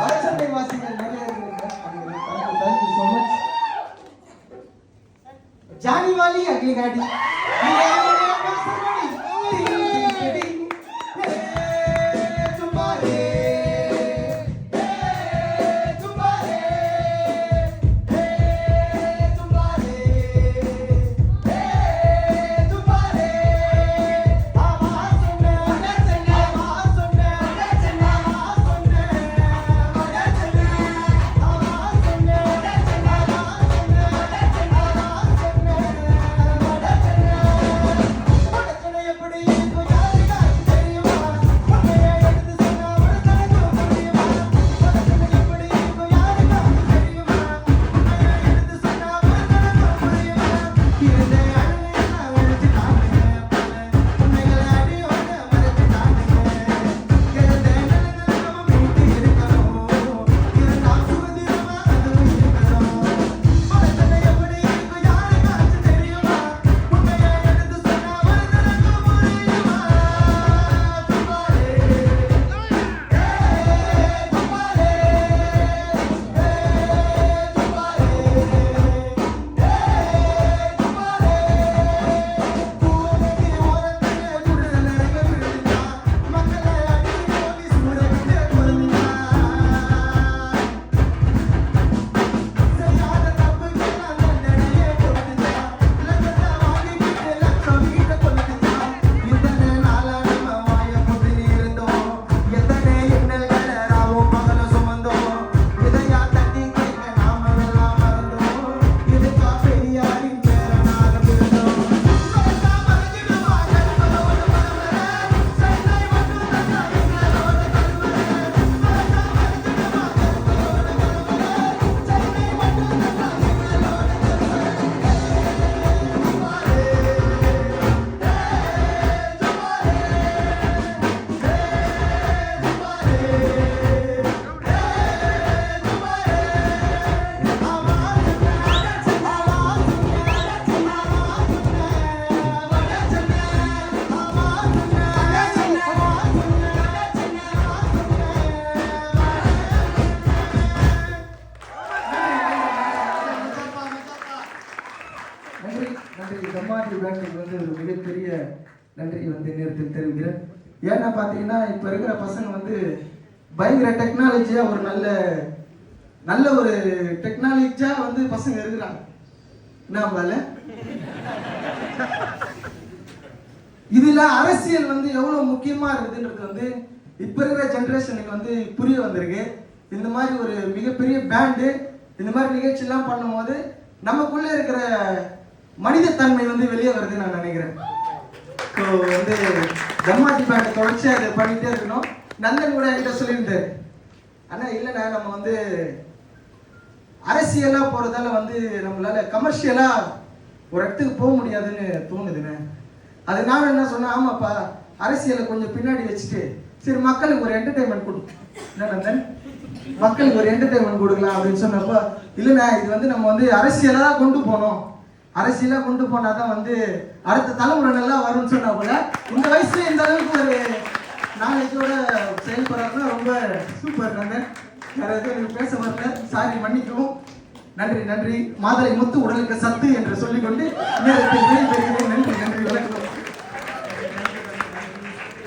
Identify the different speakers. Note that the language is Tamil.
Speaker 1: வடசென்னை வாசிகள் நிறைய தேங்க்யூ ஸோ மச். जानी वाली अगली गाड़ी மிகப்பெரிய நன்றி நேரத்தில் தெரிவிக்கிறேன். ஏன்னா பார்த்தீங்கன்னா இப்போ இருக்கிற பசங்க பயங்கர டெக்னாலஜியா ஒரு நல்ல ஒரு டெக்னாலஜியா பசங்க இருக்கிறாங்க. நம்மளால இதுல அரசியல் எவ்வளவு முக்கியமா இருக்குதுன்றது இப்ப இருக்கிற ஜெனரேஷனுக்கு புரிய வந்திருக்கு. இந்த மாதிரி ஒரு மிகப்பெரிய பேண்டு இந்த மாதிரி நிகழ்ச்சி எல்லாம் பண்ணும்போது நமக்குள்ள இருக்கிற மனித தன்மை வெளியே வருதுன்னு நான் நினைக்கிறேன். ஸோ தம்மாட்டி பேண்டை தொடர்ச்சி அதை பண்ணிட்டே இருக்கணும். நந்தன் கூட என்கிட்ட சொல்லியிருந்தாரு, ஆனா இல்லைண்ணா நம்ம அரசியலா போறதால நம்மளால கமர்ஷியலா ஒரு இடத்துக்கு போக முடியாதுன்னு தோணுதுண்ணே. அது நான் என்ன சொன்னேன், ஆமாப்பா அரசியலை கொஞ்சம் பின்னாடி வச்சுட்டு சரி மக்களுக்கு ஒரு என்டர்டைன்மெண்ட் கொடுக்கும், என்ன நந்தன் மக்களுக்கு ஒரு என்டர்டைன்மெண்ட் கொடுக்கலாம் அப்படின்னு சொன்னப்போ, இல்லைண்ணா இது நம்ம அரசியலா தான் கொண்டு போனோம், அரசியலா கொண்டு போனாதான் அடுத்த தலைமுறை நல்லா வரும்னு சொன்னா போல இந்த வயசுல இந்த அளவுக்கு ஒரு நாளைக்கோட செயல்படுறதுனா ரொம்ப சூப்பர். நந்தன் வேற எதுவும் எனக்கு பேச வரல, சாரி மன்னிக்கவும். நன்றி நன்றி. மாதலை முத்து உடலுக்கு சத்து என்று சொல்லிக்கொண்டு நேரத்தில் நன்றி நன்றி வணக்கம்.